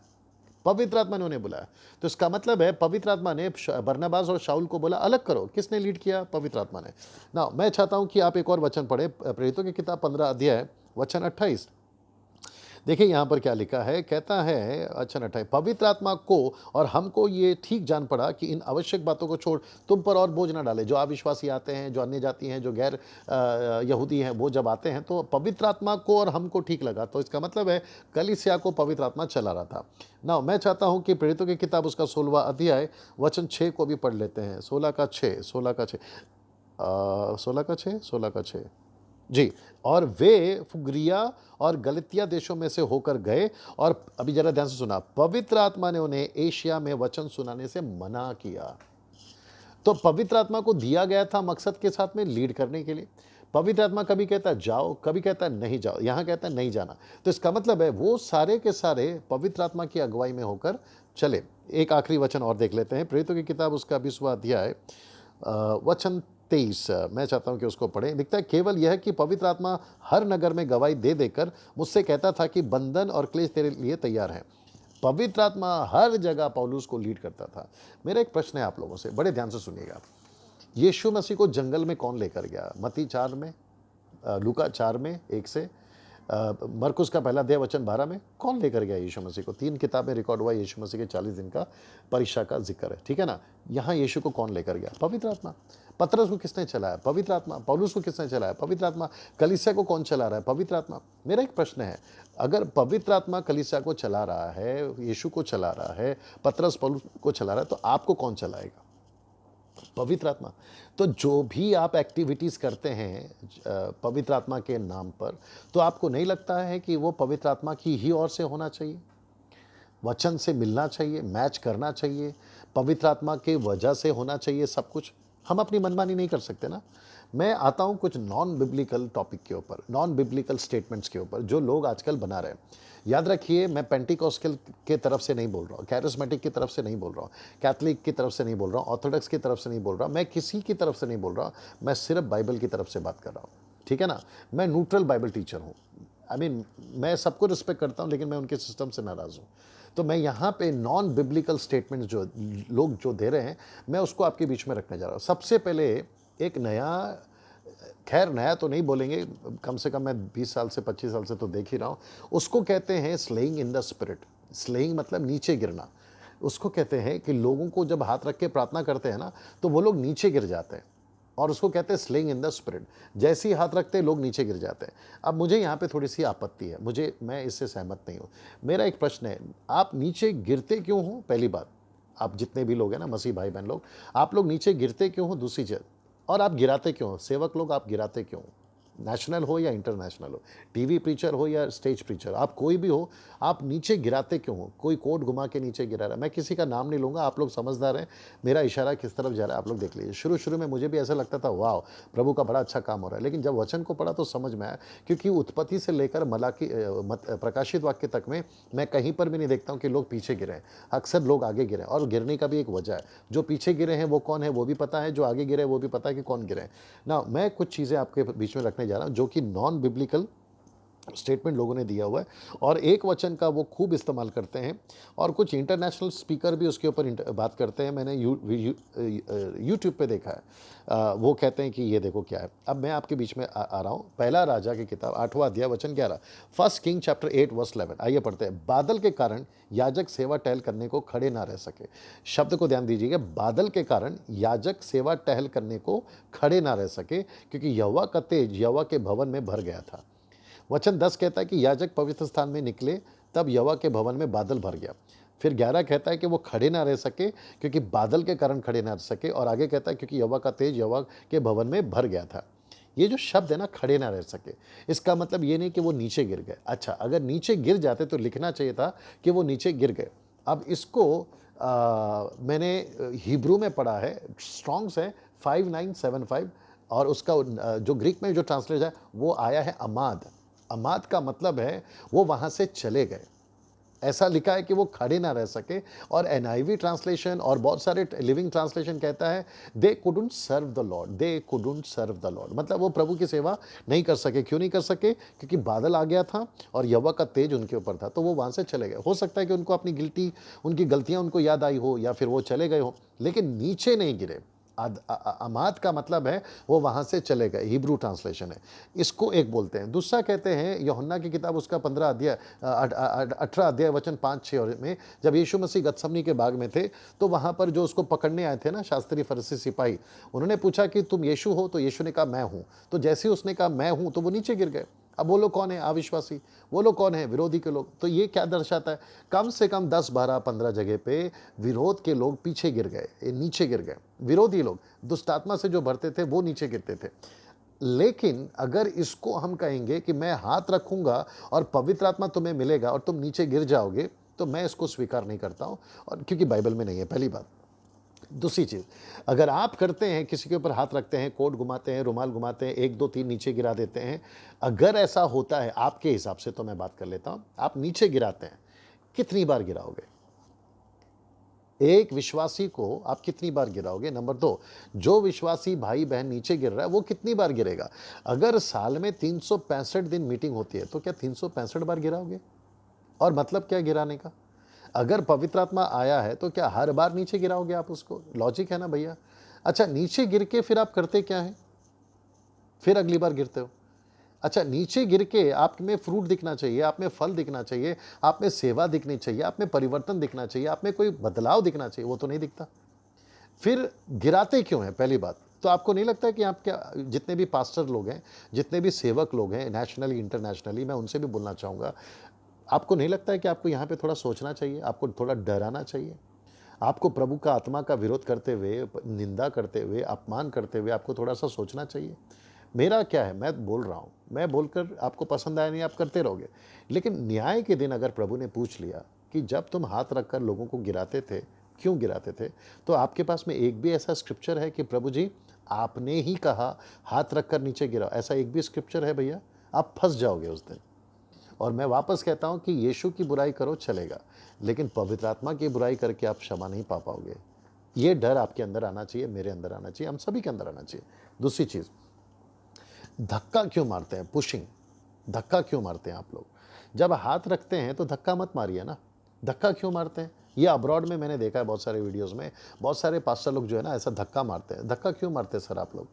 पवित्र आत्मा ने उन्हें बुलाया। तो इसका मतलब है पवित्र आत्मा ने बरनबास और शाऊल को बोला अलग करो। किसने लीड किया? पवित्र आत्मा ने ना। मैं चाहता हूं कि आप एक और वचन पढ़े, प्रेरितों की किताब 15 अध्याय वचन 28। देखिए यहाँ पर क्या लिखा है, कहता है वचन 28, पवित्र आत्मा को और हमको ये ठीक जान पड़ा कि इन आवश्यक बातों को छोड़ तुम पर और बोझ ना डाले। जो अविश्वासी आते हैं, जो अन्य जाति हैं, जो गैर यहूदी हैं, वो जब आते हैं तो पवित्र आत्मा को और हमको ठीक लगा। तो इसका मतलब है कलीसिया को पवित्र आत्मा चला रहा था ना। मैं चाहता हूँ कि प्रेरितों की किताब उसका 16वां अध्याय वचन 6 को भी पढ़ लेते हैं। 16 का 6, 16 का 6, 16 का 6, 16 का 6 जी। और वे फुग्रिया और गलतिया देशों में से होकर गए, और अभी जरा ध्यान से सुना, पवित्र आत्मा ने उन्हें एशिया में वचन सुनाने से मना किया। तो पवित्र आत्मा को दिया गया था मकसद के साथ में लीड करने के लिए। पवित्र आत्मा कभी कहता है जाओ, कभी कहता है नहीं जाओ, यहाँ कहता है नहीं जाना। तो इसका मतलब है वो सारे के सारे पवित्र आत्मा की अगुवाई में होकर चले। एक आखिरी वचन और देख लेते हैं, प्रेरितों की किताब उसका 20वां अध्याय वचन 23। मैं चाहता हूं कि उसको पढ़ें। लिखता है, केवल यह कि पवित्र आत्मा हर नगर में गवाही दे देकर मुझसे कहता था कि बंधन और क्लेश तेरे लिए तैयार है। पवित्र आत्मा हर जगह पौलुस को लीड करता था। मेरा एक प्रश्न है आप लोगों से, बड़े ध्यान से सुनिएगा। यीशु मसीह को जंगल में कौन लेकर गया? मत्ती 4 में, लूका 4 में 1 से, मरकुस का पहला अध्याय वचन 12 में कौन लेकर गया यीशु मसीह को? 3 किताबें रिकॉर्ड हुआ यीशु मसीह के 40 दिन का परीक्षा का जिक्र है, ठीक है ना। यहाँ यीशु को कौन लेकर गया? पवित्र आत्मा। पतरस को किसने चलाया? पवित्र आत्मा। पौलुस को किसने चलाया? पवित्र आत्मा। कलीसिया को कौन चला रहा है? पवित्र आत्मा। मेरा एक प्रश्न है, अगर पवित्र आत्मा कलीसिया को चला रहा है, यीशु को चला रहा है, पतरस पौलुस को चला रहा है, तो आपको कौन चलाएगा? पवित्र आत्मा। तो जो भी आप एक्टिविटीज़ करते हैं पवित्र आत्मा के नाम पर, तो आपको नहीं लगता है कि वो पवित्र आत्मा की ही ओर से होना चाहिए? वचन से मिलना चाहिए, मैच करना चाहिए, पवित्र आत्मा के वजह से होना चाहिए सब कुछ। हम अपनी मनमानी नहीं कर सकते ना। मैं आता हूँ कुछ नॉन बिब्लिकल टॉपिक के ऊपर, नॉन बिब्लिकल स्टेटमेंट्स के ऊपर जो लोग आजकल बना रहे हैं। याद रखिए, मैं पेंटिकॉस्टल के तरफ से नहीं बोल रहा हूँ, कैरिस्मेटिक की तरफ से नहीं बोल रहा हूँ, कैथलिक की तरफ से नहीं बोल रहा हूँ, ऑर्थोडॉक्स की तरफ से नहीं बोल रहा, मैं किसी की तरफ से नहीं बोल रहा, मैं सिर्फ बाइबल की तरफ से बात कर रहा हूँ, ठीक है ना। मैं न्यूट्रल बाइबल टीचर हूँ। आई मीन मैं सबको रिस्पेक्ट करता हूँ, लेकिन मैं उनके सिस्टम से नाराज़ हूँ। तो मैं यहाँ पे नॉन बिब्लिकल स्टेटमेंट जो लोग जो दे रहे हैं, मैं उसको आपके बीच में रखने जा रहा हूँ। सबसे पहले एक नया, खैर नया तो नहीं बोलेंगे, कम से कम मैं 20 साल से 25 साल से तो देख ही रहा हूँ। उसको कहते हैं slaying in the spirit. Slaying मतलब नीचे गिरना। उसको कहते हैं कि लोगों को जब हाथ रख के प्रार्थना करते हैं ना, तो वो लोग नीचे गिर जाते हैं, और उसको कहते हैं स्लेइंग इन द स्पिरिट। जैसे ही हाथ रखते हैं लोग नीचे गिर जाते हैं। अब मुझे यहाँ पे थोड़ी सी आपत्ति है, मैं इससे सहमत नहीं हूँ। मेरा एक प्रश्न है, आप नीचे गिरते क्यों हो? पहली बात, आप जितने भी लोग हैं ना, मसीह भाई बहन लोग, आप लोग नीचे गिरते क्यों हो? दूसरी चीज़, और आप गिराते क्यों हो? सेवक लोग, आप गिराते क्यों हो? नेशनल हो या इंटरनेशनल हो, टीवी प्रीचर हो या स्टेज प्रीचर, आप कोई भी हो, आप नीचे गिराते क्यों हो? कोई कोट घुमा के नीचे गिरा रहा है। मैं किसी का नाम नहीं लूँगा, आप लोग समझदार हैं, मेरा इशारा किस तरफ जा रहा है आप लोग देख लीजिए। शुरू-शुरू में मुझे भी ऐसा लगता था, वाह! प्रभु का बड़ा अच्छा काम हो रहा है, लेकिन जब वचन को पढ़ा तो समझ में आया, क्योंकि उत्पत्ति से लेकर प्रकाशित वाक्य तक में मैं कहीं पर भी नहीं देखता हूँ कि लोग पीछे गिरे हैं। अक्सर लोग आगे गिरे हैं, और गिरने का भी एक वजह है। जो पीछे गिरे हैं वो कौन है वो भी पता है, जो आगे गिरे हैं वो भी पता है कि कौन गिरे हैं। ना मैं कुछ चीज़ें आपके बीच में रखने जा रहा हूँ जो कि नॉन बिब्लिकल स्टेटमेंट लोगों ने दिया हुआ है, और एक वचन का वो खूब इस्तेमाल करते हैं, और कुछ इंटरनेशनल स्पीकर भी उसके ऊपर बात करते हैं। मैंने यूट्यूब पे देखा है। वो कहते हैं कि ये देखो क्या है। अब मैं आपके बीच में आ रहा हूँ। पहला राजा की किताब 8वां अध्याय वचन 11, फर्स्ट किंग चैप्टर 8 वर्स 11। आइए पढ़ते हैं। बादल के कारण याजक सेवा टहल करने को खड़े ना रह सके। शब्द को ध्यान दीजिएगा, बादल के कारण याजक सेवा टहल करने को खड़े ना रह सके, क्योंकि यहोवा का तेज यहोवा के भवन में भर गया था। वचन 10 कहता है कि याजक पवित्र स्थान में निकले, तब यहोवा के भवन में बादल भर गया। फिर 11 कहता है कि वो खड़े ना रह सके, क्योंकि बादल के कारण खड़े ना रह सके, और आगे कहता है क्योंकि यहोवा का तेज यहोवा के भवन में भर गया था। ये जो शब्द है ना, खड़े ना रह सके, इसका मतलब ये नहीं कि वो नीचे गिर गए। अच्छा, अगर नीचे गिर जाते तो लिखना चाहिए था कि वो नीचे गिर गए। अब इसको मैंने हिब्रू में पढ़ा है, स्ट्रॉन्ग्स है 5975, और उसका जो ग्रीक में जो ट्रांसलेट है वो आया है अमाद। अमाद का मतलब है वो वहाँ से चले गए। ऐसा लिखा है कि वो खड़े ना रह सके। और एनआईवी ट्रांसलेशन और बहुत सारे लिविंग ट्रांसलेशन कहता है they couldn't serve the Lord, they couldn't serve the Lord, मतलब वो प्रभु की सेवा नहीं कर सके। क्यों नहीं कर सके? क्योंकि बादल आ गया था और यहोवा का तेज उनके ऊपर था, तो वो वहाँ से चले गए। हो सकता है कि उनको अपनी उनकी गलतियाँ उनको याद आई हो, या फिर वो चले गए हो, लेकिन नीचे नहीं गिरे। अमाद का मतलब है वो वहां से चले गए, हिब्रू ट्रांसलेशन है, इसको एक बोलते हैं। दूसरा कहते हैं यूहन्ना की किताब उसका 15 अध्याय 18 अध्याय वचन 5-6 में, जब यीशु मसीह गतसमनी के बाग में थे, तो वहां पर जो उसको पकड़ने आए थे ना शास्त्री फरीसी सिपाही, उन्होंने पूछा कि तुम यीशु हो? तो यीशु ने कहा मैं हूं। तो जैसे ही उसने कहा मैं हूं, तो वो नीचे गिर गए। अब वो लोग कौन है? अविश्वासी। वो लोग कौन है? विरोधी के लोग। तो ये क्या दर्शाता है? कम से कम 10 12 15 जगह पे विरोध के लोग पीछे गिर गए, नीचे गिर गए। विरोधी लोग, दुष्ट आत्मा से जो भरते थे, वो नीचे गिरते थे। लेकिन अगर इसको हम कहेंगे कि मैं हाथ रखूंगा और पवित्र आत्मा तुम्हें मिलेगा और तुम नीचे गिर जाओगे, तो मैं इसको स्वीकार नहीं करता हूं, और क्योंकि बाइबल में नहीं है, पहली बात। दूसरी चीज़, अगर आप करते हैं, किसी के ऊपर हाथ रखते हैं, कोट घुमाते हैं, रुमाल घुमाते हैं, 1 2 3 नीचे गिरा देते हैं, अगर ऐसा होता है आपके हिसाब से, तो मैं बात कर लेता हूँ, आप नीचे गिराते हैं, कितनी बार गिराओगे? एक विश्वासी को आप कितनी बार गिराओगे? नंबर 2, जो विश्वासी भाई बहन नीचे गिर रहा है, वो कितनी बार गिरेगा? अगर साल में 365 दिन मीटिंग होती है, तो क्या 365 बार गिराओगे? और मतलब क्या गिराने का? अगर पवित्र आत्मा आया है, तो क्या हर बार नीचे गिराओगे आप उसको? लॉजिक है ना भैया। अच्छा, नीचे गिर के फिर आप करते क्या हैं? फिर अगली बार गिरते हो। अच्छा, नीचे गिर के आप में फ्रूट दिखना चाहिए, आप में फल दिखना चाहिए, आप में सेवा दिखनी चाहिए, आप में परिवर्तन दिखना चाहिए, आप में कोई बदलाव दिखना चाहिए, वो तो नहीं दिखता। फिर गिराते क्यों हैं? पहली बात तो आपको नहीं लगता कि आप क्या, जितने भी पास्टर लोग हैं, जितने भी सेवक लोग हैं, नेशनली इंटरनेशनली, मैं उनसे भी बोलना चाहूँगा, आपको नहीं लगता है कि आपको यहाँ पे थोड़ा सोचना चाहिए, आपको थोड़ा डराना चाहिए? आपको प्रभु का आत्मा का विरोध करते हुए, निंदा करते हुए, अपमान करते हुए आपको थोड़ा-सा सोचना चाहिए। मेरा क्या है, मैं बोल रहा हूँ, मैं बोलकर आपको पसंद आया नहीं, आप करते रहोगे। लेकिन न्याय के दिन अगर प्रभु ने पूछ लिया कि जब तुम हाथ रखकर लोगों को गिराते थे, क्यों गिराते थे? तो आपके पास में एक भी ऐसा स्क्रिप्चर है कि प्रभु जी आपने ही कहा हाथ रखकर नीचे गिराओ, ऐसा एक भी स्क्रिप्चर है भैया? आप फँस जाओगे उस दिन। और मैं वापस कहता हूं कि यीशु की बुराई करो चलेगा, लेकिन पवित्र आत्मा की बुराई करके आप क्षमा नहीं पा पाओगे। ये डर आपके अंदर आना चाहिए, मेरे अंदर आना चाहिए, हम सभी के अंदर आना चाहिए। दूसरी चीज, धक्का क्यों मारते हैं? पुशिंग। धक्का क्यों मारते हैं आप लोग? जब हाथ रखते हैं तो धक्का मत मारिए ना, धक्का क्यों मारते हैं? ये अब्रॉड में मैंने देखा है बहुत सारे वीडियोज़ में, बहुत सारे पास्टर लोग जो है ना ऐसा धक्का मारते हैं। धक्का क्यों मारते हैं सर आप लोग?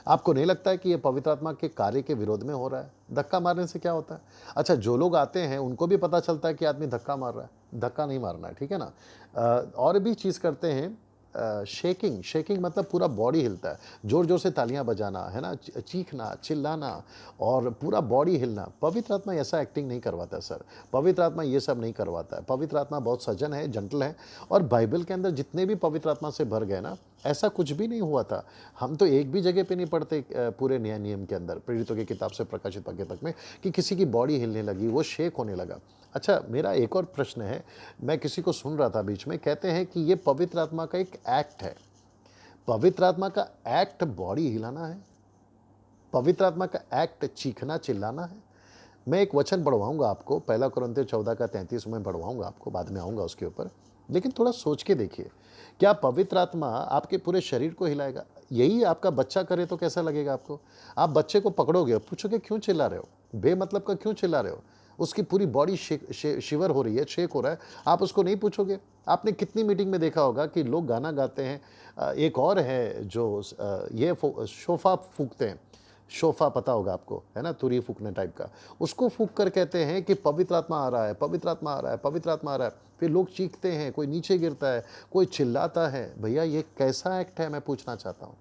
आपको नहीं लगता है कि ये पवित्र आत्मा के कार्य के विरोध में हो रहा है? धक्का मारने से क्या होता है? अच्छा, जो लोग आते हैं उनको भी पता चलता है कि आदमी धक्का मार रहा है। धक्का नहीं मारना है, ठीक है ना? और भी चीज़ करते हैं, शेकिंग। शेकिंग मतलब पूरा बॉडी हिलता है, ज़ोर-ज़ोर से तालियाँ बजाना, है ना? चीखना, चिल्लाना और पूरा बॉडी हिलना। पवित्र आत्मा ऐसा एक्टिंग नहीं करवाता सर। पवित्र आत्मा ये सब नहीं करवाता है। पवित्र आत्मा बहुत सज्जन है, जेंटल है और बाइबल के अंदर जितने भी पवित्र आत्मा से भर गए ना, ऐसा कुछ भी नहीं हुआ था। हम तो एक भी जगह पे नहीं पढ़ते पूरे नया नियम के अंदर, प्रेरितों की किताब से प्रकाशित वाक्य तक में, कि किसी की बॉडी हिलने लगी, वो शेक होने लगा। अच्छा, मेरा एक और प्रश्न है, मैं किसी को सुन रहा था बीच में, कहते हैं कि ये पवित्र आत्मा का एक एक्ट है। पवित्र आत्मा का एक्ट बॉडी हिलाना है? पवित्र आत्मा का एक्ट चीखना, चिल्लाना है? मैं एक वचन पढ़वाऊँगा आपको, पहला कुरिन्थियों 14 का 33 में पढ़वाऊँगा आपको, बाद में आऊँगा उसके ऊपर। लेकिन थोड़ा सोच के देखिए, क्या पवित्र आत्मा आपके पूरे शरीर को हिलाएगा? यही आपका बच्चा करे तो कैसा लगेगा आपको? आप बच्चे को पकड़ोगे, पूछोगे क्यों चिल्ला रहे हो? बेमतलब का क्यों चिल्ला रहे हो? उसकी पूरी बॉडी शिवर हो रही है, शेक हो रहा है, आप उसको नहीं पूछोगे? आपने कितनी मीटिंग में देखा होगा कि लोग गाना गाते हैं। एक और है जो शोफा फूँकते हैं। शोफा पता होगा आपको, है ना? तुरही फूँकने टाइप का। उसको फूँक कर कहते हैं कि पवित्र आत्मा आ रहा है, पवित्र आत्मा आ रहा है, पवित्र आत्मा आ रहा है। फिर लोग चीखते हैं, कोई नीचे गिरता है, कोई चिल्लाता है। भैया ये कैसा एक्ट है, मैं पूछना चाहता हूँ।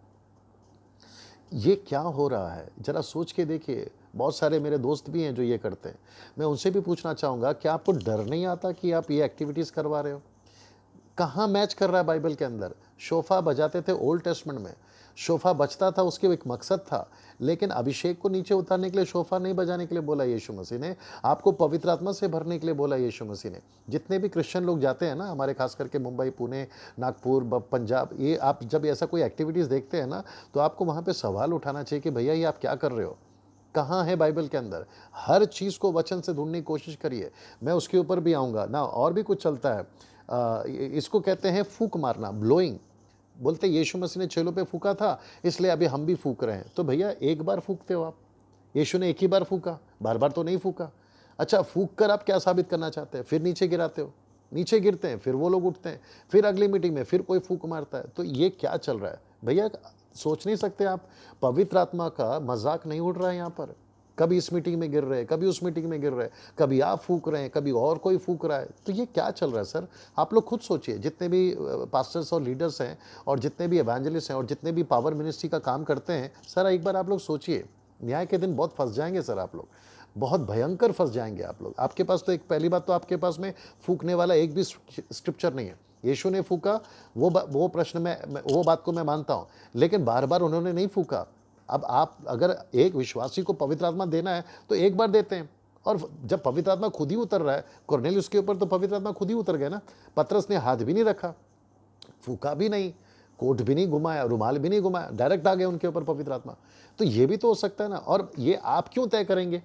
ये क्या हो रहा है? ज़रा सोच के देखिए। बहुत सारे मेरे दोस्त भी हैं जो ये करते हैं। मैं उनसे भी पूछना चाहूँगा, क्या आपको डर नहीं आता कि आप ये एक्टिविटीज़ करवा रहे हो? कहाँ मैच कर रहा है बाइबल के अंदर? शोफा बजाते थे ओल्ड टेस्टमेंट में, शोफा बजता था, उसके एक मकसद था। लेकिन अभिषेक को नीचे उतारने के लिए शोफा नहीं बजाने के लिए बोला यीशु मसीह ने, आपको पवित्र आत्मा से भरने के लिए बोला यीशु मसीह ने। जितने भी क्रिश्चियन लोग जाते हैं ना हमारे, खास करके मुंबई, पुणे, नागपुर, पंजाब, ये आप जब ऐसा कोई एक्टिविटीज़ देखते हैं ना, तो आपको वहाँ पे सवाल उठाना चाहिए कि भैया ये आप क्या कर रहे हो? कहाँ है बाइबल के अंदर? हर चीज़ को वचन से ढूँढने की कोशिश करिए। मैं उसके ऊपर भी आऊँगा ना। और भी कुछ चलता है, इसको कहते हैं फूँक मारना, ब्लोइंग। बोलते यीशु मसीह ने चेलों पे फूँका था, इसलिए अभी हम भी फूँक रहे हैं। तो भैया एक बार फूँकते हो आप? यीशु ने एक ही बार फूँका, बार-बार तो नहीं फूँका। अच्छा, फूँक कर आप क्या साबित करना चाहते हैं? फिर नीचे गिराते हो। नीचे गिरते हैं, फिर वो लोग उठते हैं, फिर अगली मीटिंग में फिर कोई फूँक मारता है। तो ये क्या चल रहा है? भैया सोच नहीं सकते आप? पवित्र आत्मा का मज़ाक नहीं उड़ रहा है यहाँ पर। कभी इस मीटिंग में गिर रहे हैं, कभी उस मीटिंग में गिर रहे हैं, कभी आप फूँक रहे हैं, कभी और कोई फूँक रहा है। तो ये क्या चल रहा है सर? आप लोग खुद सोचिए। जितने भी पास्टर्स और लीडर्स हैं और जितने भी एवेंजलिस्ट हैं और जितने भी पावर मिनिस्ट्री का काम करते हैं, सर एक बार आप लोग सोचिए। न्याय के दिन बहुत फँस जाएँगे सर आप लोग। बहुत भयंकर फँस जाएँगे आप लोग। आपके पास तो एक, पहली बात तो आपके पास में फूँकने वाला एक भी स्क्रिप्चर नहीं है। यीशु ने फूँका, वो प्रश्न में वो बात को मैं मानता हूँ, लेकिन बार-बार उन्होंने नहीं फूँका। अब आप अगर एक विश्वासी को पवित्र आत्मा देना है तो एक बार देते हैं, और जब पवित्र आत्मा खुद ही उतर रहा है, कुरनेलियुस के ऊपर तो पवित्र आत्मा खुद ही उतर गया ना। पतरस ने हाथ भी नहीं रखा, फूँका भी नहीं, कोट भी नहीं घुमाया, रुमाल भी नहीं घुमाया, डायरेक्ट आ गया उनके ऊपर पवित्र आत्मा। तो ये भी तो हो सकता है ना। और ये आप क्यों तय करेंगे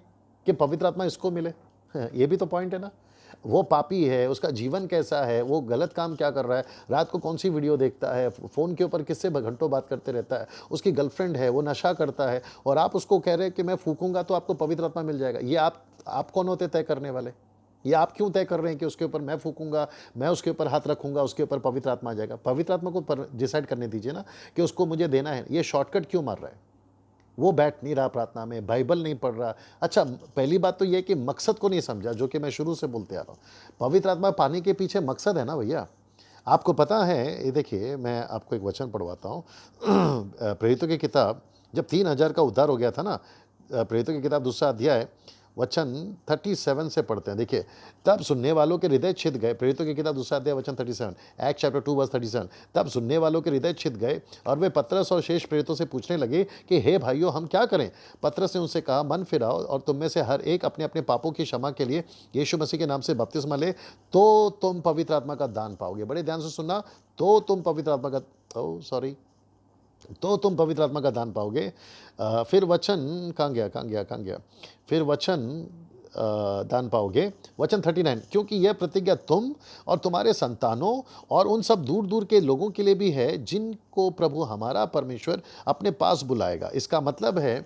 कि पवित्र आत्मा इसको मिले? ये भी तो पॉइंट है ना। वो पापी है, उसका जीवन कैसा है, वो गलत काम क्या कर रहा है, रात को कौन सी वीडियो देखता है, फ़ोन के ऊपर किससे घंटों बात करते रहता है, उसकी गर्लफ्रेंड है, वो नशा करता है, और आप उसको कह रहे हैं कि मैं फूकूंगा तो आपको पवित्र आत्मा मिल जाएगा। ये आप कौन होते तय करने वाले? ये आप क्यों तय कर रहे हैं कि उसके ऊपर मैं फूकूंगा, मैं उसके ऊपर हाथ रखूंगा, उसके ऊपर पवित्र आत्मा आ जाएगा? पवित्र आत्मा को डिसाइड करने दीजिए ना कि उसको मुझे देना है। ये शॉर्टकट क्यों मार रहा है? वो बैठ नहीं रहा प्रार्थना में, बाइबल नहीं पढ़ रहा। अच्छा, पहली बात तो ये है कि मकसद को नहीं समझा, जो कि मैं शुरू से बोलते आ रहा हूँ। पवित्र आत्मा पाने के पीछे मकसद है ना भैया। आपको पता है, ये देखिए मैं आपको एक वचन पढ़वाता हूँ। प्रेरितों की किताब, जब 3000 का उद्धार हो गया था ना, प्रेरितों की किताब 2 अध्याय वचन 37 से पढ़ते हैं। देखिए, तब सुनने वालों के हृदय छिद गए। प्रेरितों की किताब 2 अध्याय वचन 37, एक्ट चैप्टर 2 वर्स 37। तब सुनने वालों के हृदय छिद गए और वे पतरस और शेष प्रेरितों से पूछने लगे कि हे भाइयों, हम क्या करें? पतरस ने उनसे कहा, मन फिराओ और तुम में से हर एक अपने अपने पापों की क्षमा के लिए यीशु मसीह के नाम से बपतिस्मा ले, तो तुम पवित्र आत्मा का दान पाओगे। बड़े ध्यान से सुनना, तो तुम पवित्र आत्मा का तो तुम पवित्र आत्मा का दान पाओगे। फिर वचन कहाँ गया? फिर वचन दान पाओगे, वचन 39, क्योंकि यह प्रतिज्ञा तुम और तुम्हारे संतानों और उन सब दूर दूर के लोगों के लिए भी है जिनको प्रभु हमारा परमेश्वर अपने पास बुलाएगा। इसका मतलब है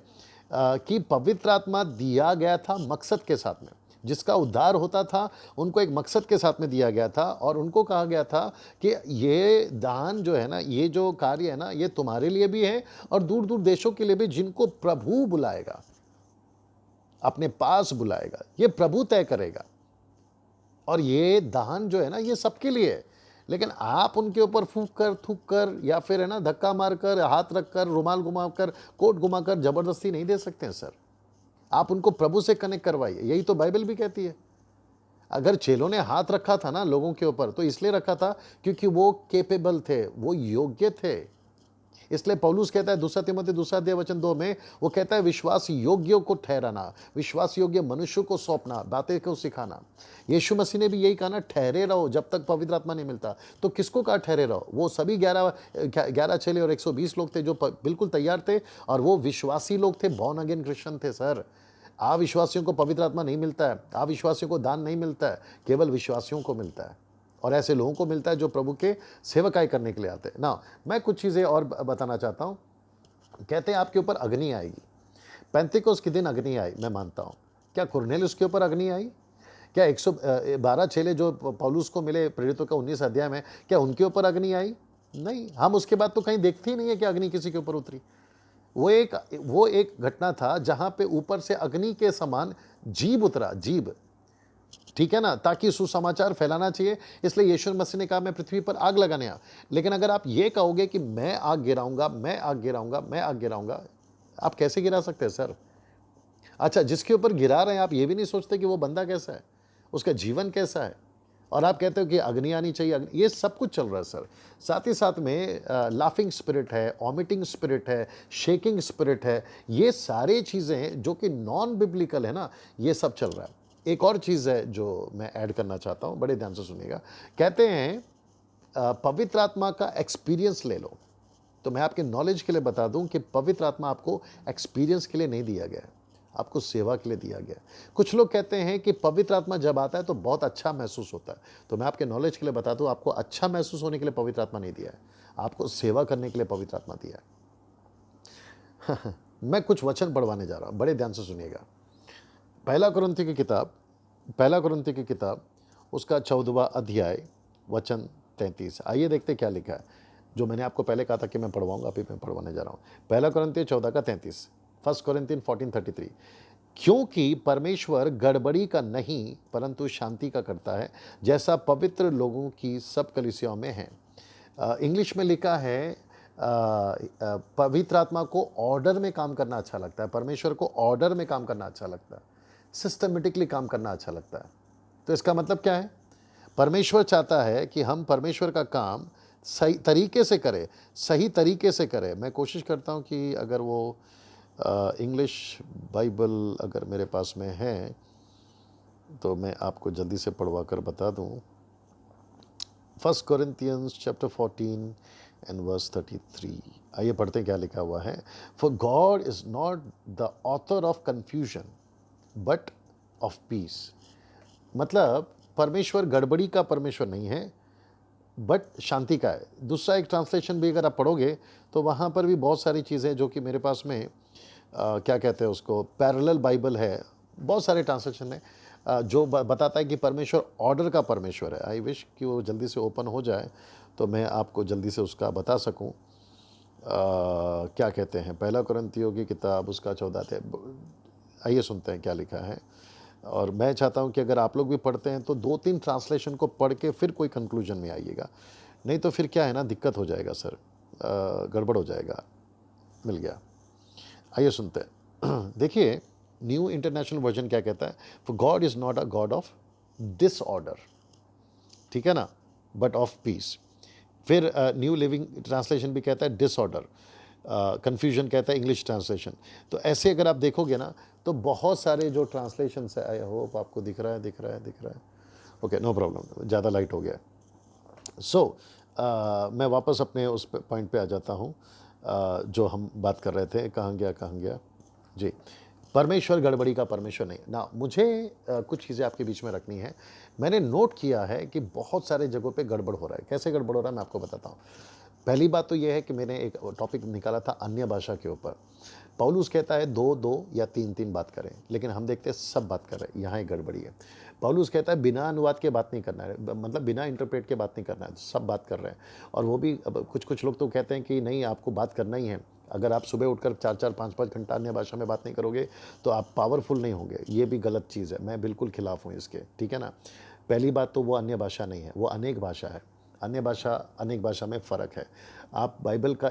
कि पवित्र आत्मा दिया गया था मकसद के साथ में, जिसका उद्धार होता था उनको एक मकसद के साथ में दिया गया था, और उनको कहा गया था कि ये दान जो है ना, ये जो कार्य है ना, ये तुम्हारे लिए भी है और दूर दूर देशों के लिए भी, जिनको प्रभु बुलाएगा, अपने पास बुलाएगा, ये प्रभु तय करेगा। और ये दान जो है ना, ये सबके लिए है, लेकिन आप उनके ऊपर फूंक कर, थूक कर, या फिर है ना धक्का मारकर, हाथ रखकर, रुमाल घुमाकर, कोट घुमाकर जबरदस्ती नहीं दे सकते हैं सर। आप उनको प्रभु से कनेक्ट करवाइए, यही तो बाइबल भी कहती है। अगर चेलों ने हाथ रखा था ना लोगों के ऊपर, तो इसलिए रखा था क्योंकि वो केपेबल थे, वो योग्य थे। इसलिए पौलुस कहता है दूसरा तिमोथी 2 में, वो कहता है विश्वास योग्यों को ठहराना, विश्वास योग्य मनुष्य को सौंपना, बातें को सिखाना। यीशु मसीह ने भी यही कहा ना, ठहरे रहो जब तक पवित्र आत्मा नहीं मिलता। तो किसको कहा ठहरे रहो? वो सभी 11 चेले और 120 लोग थे जो बिल्कुल तैयार थे, और वो विश्वासी लोग थे, बॉर्न अगेन क्रिश्चियन थे सर। अविश्वासियों को पवित्र आत्मा नहीं मिलता है, अविश्वासियों को दान नहीं मिलता है, केवल विश्वासियों को मिलता है, और ऐसे लोगों को मिलता है जो प्रभु के सेवकाई करने के लिए आते हैं ना। मैं कुछ चीज़ें और बताना चाहता हूँ। कहते हैं आपके ऊपर अग्नि आएगी। पेंतिकोस्त के दिन अग्नि आई, मैं मानता हूँ। क्या कुरनेलियुस के ऊपर अग्नि आई? क्या 112 चेले जो पौलुस को मिले प्रेरितों का 19 अध्याय में, क्या उनके ऊपर अग्नि आई? नहीं। हम उसके बाद तो कहीं देखते ही नहीं है कि अग्नि किसी के ऊपर उतरी। वो एक घटना था जहां पे ऊपर से अग्नि के समान जीव उतरा, जीव, ठीक है ना, ताकि सुसमाचार फैलाना चाहिए। इसलिए यीशु मसीह ने कहा मैं पृथ्वी पर आग लगाने आया। लेकिन अगर आप ये कहोगे कि मैं आग गिराऊंगा, मैं आग गिराऊंगा, मैं आग गिराऊंगा, आप कैसे गिरा सकते हैं सर? अच्छा, जिसके ऊपर गिरा रहे हैं आप ये भी नहीं सोचते कि वो बंदा कैसा है, उसका जीवन कैसा है, और आप कहते हो कि अग्नि आनी चाहिए, अग्नि। ये सब कुछ चल रहा है सर। साथ ही साथ में लाफिंग स्पिरिट है, वॉमिटिंग स्पिरिट है, शेकिंग स्पिरिट है, ये सारी चीज़ें जो कि नॉन बिब्लिकल है ना, ये सब चल रहा है। एक और चीज़ है जो मैं ऐड करना चाहता हूँ, बड़े ध्यान से सुनिएगा। कहते हैं पवित्र आत्मा का एक्सपीरियंस ले लो। तो मैं आपके नॉलेज के लिए बता दूं कि पवित्र आत्मा आपको एक्सपीरियंस के लिए नहीं दिया गया है, आपको सेवा के लिए दिया गया है। कुछ लोग कहते हैं कि पवित्र आत्मा जब आता है तो बहुत अच्छा महसूस होता है। तो मैं आपके नॉलेज के लिए बता दूं, आपको अच्छा महसूस होने के लिए पवित्र आत्मा नहीं दिया है, आपको सेवा करने के लिए पवित्र आत्मा दिया है। मैं कुछ वचन पढ़वाने जा रहा हूं, बड़े ध्यान से सुनिएगा। पहला कुरिन्थियों की किताब उसका 14वां अध्याय वचन 33। आइए देखते क्या लिखा है, जो मैंने आपको पहले कहा था कि मैं पढ़वाऊंगा, अभी मैं पढ़वाने जा रहा हूँ। पहला कुरिन्थियों 14 का 33, 1 Corinthians 14:33। क्योंकि परमेश्वर गड़बड़ी का नहीं परंतु शांति का करता है, जैसा पवित्र लोगों की सब कलीसियाओं में है। इंग्लिश में लिखा है पवित्र आत्मा को ऑर्डर में काम करना अच्छा लगता है, परमेश्वर को ऑर्डर में काम करना अच्छा लगता है, सिस्टमेटिकली काम करना अच्छा लगता है। तो इसका मतलब क्या है? परमेश्वर चाहता है कि हम परमेश्वर का काम सही तरीके से करें, सही तरीके से करें। मैं कोशिश करता हूँ कि अगर वो इंग्लिश बाइबल अगर मेरे पास में है तो मैं आपको जल्दी से पढ़वा कर बता दूँ। 1 Corinthians chapter 14 and verse 33। आइए पढ़ते हैं क्या लिखा हुआ है। For God is not the author of confusion but of peace। मतलब परमेश्वर गड़बड़ी का परमेश्वर नहीं है, बट शांति का है। दूसरा एक ट्रांसलेशन भी अगर आप पढ़ोगे तो वहाँ पर भी बहुत सारी चीज़ें जो कि मेरे पास में क्या कहते हैं उसको, पैरेलल बाइबल है, बहुत सारे ट्रांसलेशन है जो बताता है कि परमेश्वर ऑर्डर का परमेश्वर है। आई विश कि वो जल्दी से ओपन हो जाए तो मैं आपको जल्दी से उसका बता सकूं। क्या कहते हैं, पहला कुरिन्थियों की किताब उसका 14 अध्याय। आइए सुनते हैं क्या लिखा है। और मैं चाहता हूं कि अगर आप लोग भी पढ़ते हैं तो 2-3 ट्रांसलेशन को पढ़ के फिर कोई कंक्लूजन में आइएगा, नहीं तो फिर क्या है ना, दिक्कत हो जाएगा सर, गड़बड़ हो जाएगा। मिल गया, आइए सुनते हैं। देखिए न्यू इंटरनेशनल वर्जन क्या कहता है, for God is not a God of disorder, ठीक है ना, बट ऑफ पीस। फिर न्यू लिविंग ट्रांसलेशन भी कहता है डिसऑर्डर, कन्फ्यूजन कहता है इंग्लिश ट्रांसलेशन। तो ऐसे अगर आप देखोगे ना तो बहुत सारे जो ट्रांसलेशन है, आई होप आपको दिख रहा है। ओके, नो प्रॉब्लम, ज़्यादा लाइट हो गया। सो मैं वापस अपने उस पॉइंट पे आ जाता हूँ जो हम बात कर रहे थे। कहाँ गया जी। परमेश्वर गड़बड़ी का परमेश्वर नहीं ना। मुझे कुछ चीज़ें आपके बीच में रखनी है। मैंने नोट किया है कि बहुत सारे जगहों पे गड़बड़ हो रहा है। कैसे गड़बड़ हो रहा है मैं आपको बताता हूँ। पहली बात तो ये है कि मैंने एक टॉपिक निकाला था अन्य भाषा के ऊपर। पौलुस कहता है 2-2 या 3-3 बात करें, लेकिन हम देखते हैं सब बात कर रहे हैं, यहाँ एक गड़बड़ी है। पौलुस कहता है बिना अनुवाद के बात नहीं करना है, मतलब बिना इंटरप्रेट के बात नहीं करना है, सब बात कर रहे हैं। और वो भी अब कुछ-कुछ लोग तो कहते हैं कि नहीं, आपको बात करना ही है। अगर आप सुबह उठकर 4-4 5-5 घंटा अन्य भाषा में बात नहीं करोगे, तो आप पावरफुल नहीं होंगे। ये भी गलत चीज़ है, मैं बिल्कुल खिलाफ हूँ इसके, ठीक है ना? पहली बात तो वो अन्य भाषा नहीं है, वो अनेक भाषा है। अन्य भाषा, अनेक भाषा में फ़र्क है। आप बाइबल का